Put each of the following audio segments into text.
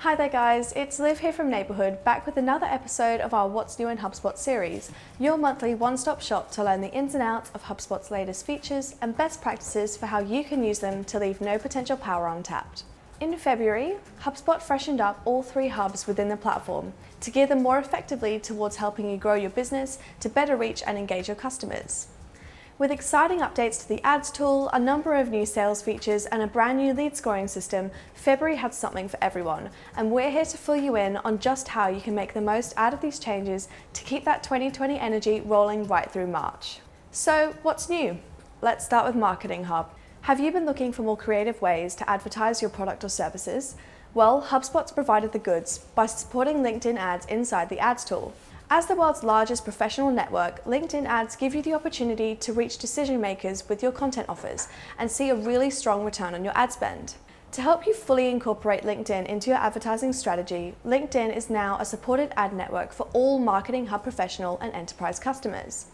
Hi there guys, it's Liv here from Neighbourhood, back with another episode of our What's New in HubSpot series, your monthly one-stop shop to learn the ins and outs of HubSpot's latest features and best practices for how you can use them to leave no potential power untapped. In February, HubSpot freshened up all 3 hubs within the platform to gear them more effectively towards helping you grow your business to better reach and engage your customers. With exciting updates to the ads tool, a number of new sales features, and a brand new lead scoring system, February had something for everyone, and we're here to fill you in on just how you can make the most out of these changes to keep that 2020 energy rolling right through March. So, what's new? Let's start with Marketing Hub. Have you been looking for more creative ways to advertise your product or services? Well, HubSpot's provided the goods by supporting LinkedIn ads inside the ads tool. As the world's largest professional network, LinkedIn ads give you the opportunity to reach decision makers with your content offers and see a really strong return on your ad spend. To help you fully incorporate LinkedIn into your advertising strategy, LinkedIn is now a supported ad network for all Marketing Hub professional and enterprise customers.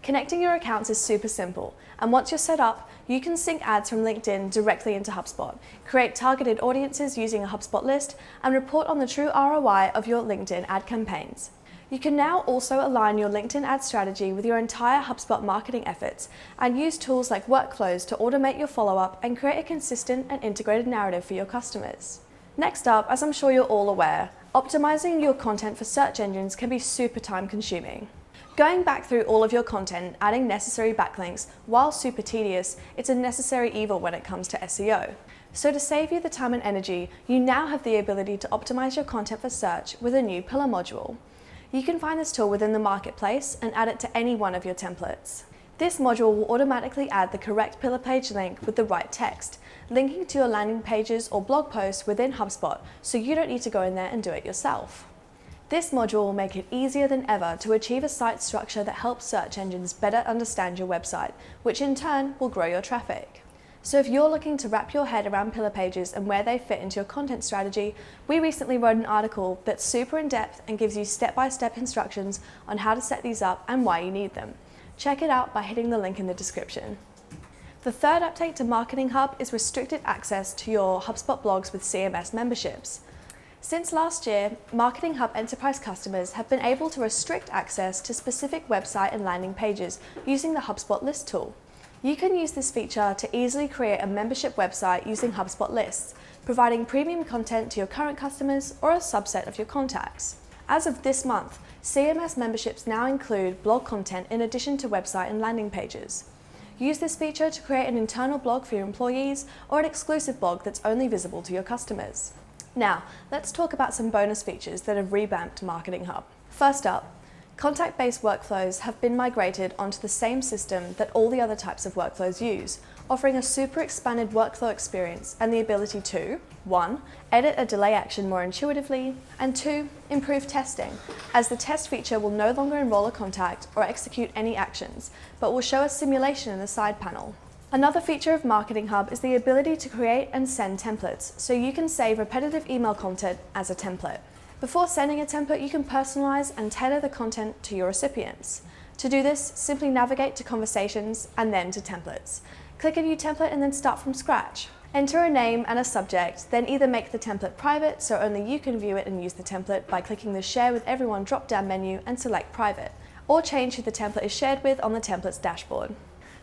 Connecting your accounts is super simple, and once you're set up, you can sync ads from LinkedIn directly into HubSpot, create targeted audiences using a HubSpot list, and report on the true ROI of your LinkedIn ad campaigns. You can now also align your LinkedIn ad strategy with your entire HubSpot marketing efforts and use tools like workflows to automate your follow-up and create a consistent and integrated narrative for your customers. Next up, as I'm sure you're all aware, optimizing your content for search engines can be super time-consuming. Going back through all of your content, adding necessary backlinks, while super tedious, it's a necessary evil when it comes to SEO. So to save you the time and energy, you now have the ability to optimize your content for search with a new pillar module. You can find this tool within the marketplace and add it to any one of your templates. This module will automatically add the correct pillar page link with the right text, linking to your landing pages or blog posts within HubSpot, so you don't need to go in there and do it yourself. This module will make it easier than ever to achieve a site structure that helps search engines better understand your website, which in turn will grow your traffic. So if you're looking to wrap your head around pillar pages and where they fit into your content strategy, we recently wrote an article that's super in-depth and gives you step-by-step instructions on how to set these up and why you need them. Check it out by hitting the link in the description. The third update to Marketing Hub is restricted access to your HubSpot blogs with CMS memberships. Since last year, Marketing Hub enterprise customers have been able to restrict access to specific website and landing pages using the HubSpot list tool. You can use this feature to easily create a membership website using HubSpot lists, providing premium content to your current customers or a subset of your contacts. As of this month, CMS memberships now include blog content in addition to website and landing pages. Use this feature to create an internal blog for your employees or an exclusive blog that's only visible to your customers. Now, let's talk about some bonus features that have revamped Marketing Hub. First up, contact-based workflows have been migrated onto the same system that all the other types of workflows use, offering a super expanded workflow experience and the ability to 1. Edit a delay action more intuitively, and 2. Improve testing, as the test feature will no longer enroll a contact or execute any actions, but will show a simulation in the side panel. Another feature of Marketing Hub is the ability to create and send templates, so you can save repetitive email content as a template. Before sending a template, you can personalize and tailor the content to your recipients. To do this, simply navigate to Conversations and then to Templates. Click a new template and then start from scratch. Enter a name and a subject, then either make the template private so only you can view it and use the template by clicking the Share with Everyone drop-down menu and select Private, or change who the template is shared with on the template's dashboard.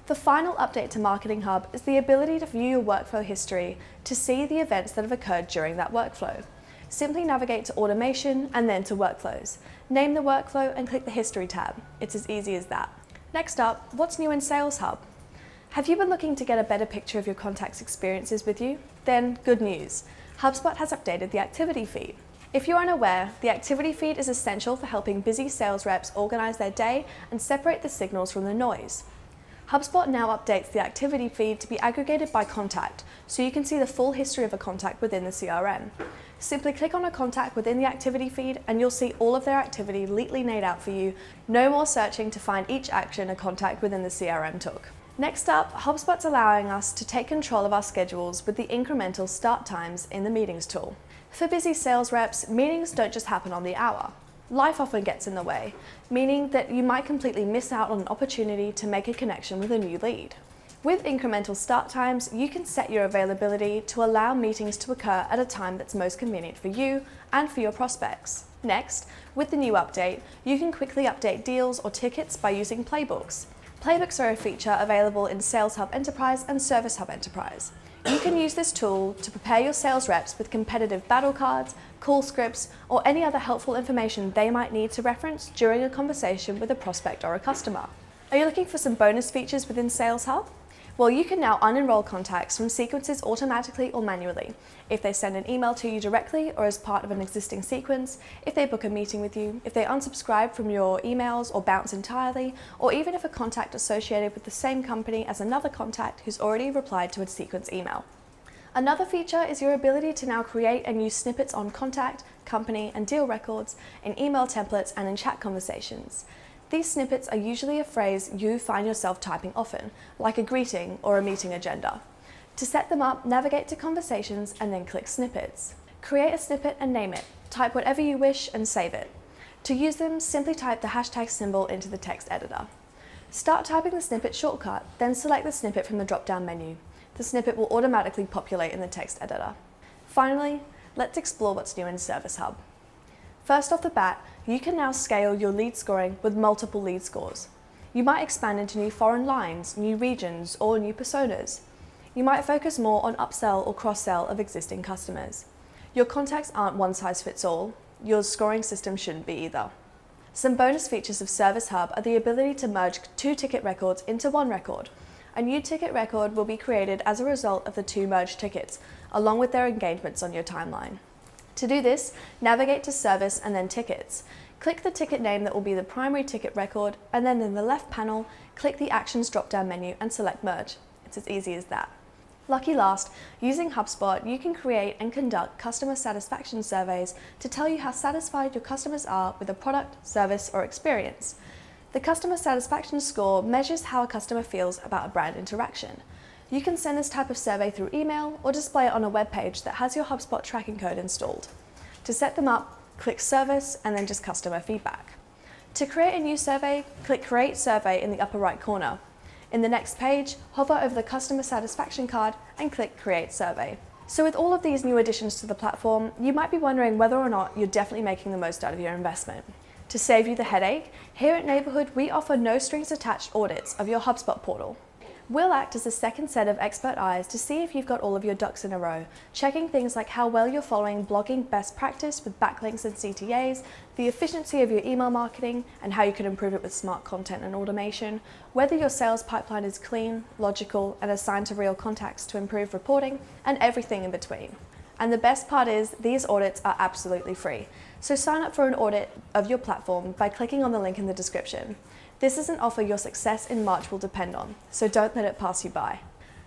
The final update to Marketing Hub is the ability to view your workflow history to see the events that have occurred during that workflow. Simply navigate to Automation and then to Workflows. Name the workflow and click the History tab. It's as easy as that. Next up, what's new in Sales Hub? Have you been looking to get a better picture of your contacts' experiences with you? Then, good news. HubSpot has updated the activity feed. If you're unaware, the activity feed is essential for helping busy sales reps organize their day and separate the signals from the noise. HubSpot now updates the activity feed to be aggregated by contact, so you can see the full history of a contact within the CRM. Simply click on a contact within the activity feed and you'll see all of their activity neatly laid out for you. No more searching to find each action a contact within the CRM took. Next up, HubSpot's allowing us to take control of our schedules with the incremental start times in the Meetings tool. For busy sales reps, meetings don't just happen on the hour. Life often gets in the way, meaning that you might completely miss out on an opportunity to make a connection with a new lead. With incremental start times, you can set your availability to allow meetings to occur at a time that's most convenient for you and for your prospects. Next, with the new update, you can quickly update deals or tickets by using Playbooks. Playbooks are a feature available in Sales Hub Enterprise and Service Hub Enterprise. You can use this tool to prepare your sales reps with competitive battle cards, call scripts, or any other helpful information they might need to reference during a conversation with a prospect or a customer. Are you looking for some bonus features within Sales Hub? Well, you can now unenroll contacts from sequences automatically or manually, if they send an email to you directly or as part of an existing sequence, if they book a meeting with you, if they unsubscribe from your emails or bounce entirely, or even if a contact associated with the same company as another contact who's already replied to a sequence email. Another feature is your ability to now create and use snippets on contact, company, and deal records in email templates and in chat conversations. These snippets are usually a phrase you find yourself typing often, like a greeting or a meeting agenda. To set them up, navigate to Conversations and then click Snippets. Create a snippet and name it. Type whatever you wish and save it. To use them, simply type the hashtag symbol into the text editor. Start typing the snippet shortcut, then select the snippet from the drop-down menu. The snippet will automatically populate in the text editor. Finally, let's explore what's new in Service Hub. First off the bat, you can now scale your lead scoring with multiple lead scores. You might expand into new foreign lines, new regions, or new personas. You might focus more on upsell or cross-sell of existing customers. Your contacts aren't one size fits all. Your scoring system shouldn't be either. Some bonus features of Service Hub are the ability to merge 2 ticket records into one record. A new ticket record will be created as a result of the 2 merged tickets, along with their engagements on your timeline. To do this, navigate to Service and then Tickets. Click the ticket name that will be the primary ticket record, and then in the left panel, click the Actions drop-down menu and select Merge. It's as easy as that. Lucky last, using HubSpot, you can create and conduct customer satisfaction surveys to tell you how satisfied your customers are with a product, service, or experience. The customer satisfaction score measures how a customer feels about a brand interaction. You can send this type of survey through email or display it on a web page that has your HubSpot tracking code installed. To set them up, click Service and then just Customer Feedback. To create a new survey, click Create Survey in the upper right corner. In the next page, hover over the customer satisfaction card and click Create Survey. So with all of these new additions to the platform, you might be wondering whether or not you're definitely making the most out of your investment. To save you the headache, here at Neighborhood, we offer no strings attached audits of your HubSpot portal. We'll act as a second set of expert eyes to see if you've got all of your ducks in a row, checking things like how well you're following blogging best practice with backlinks and CTAs, the efficiency of your email marketing and how you can improve it with smart content and automation, whether your sales pipeline is clean, logical, and assigned to real contacts to improve reporting, and everything in between. And the best part is, these audits are absolutely free. So sign up for an audit of your platform by clicking on the link in the description. This is an offer your success in March will depend on, so don't let it pass you by.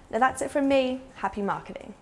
Now that's it from me. Happy marketing.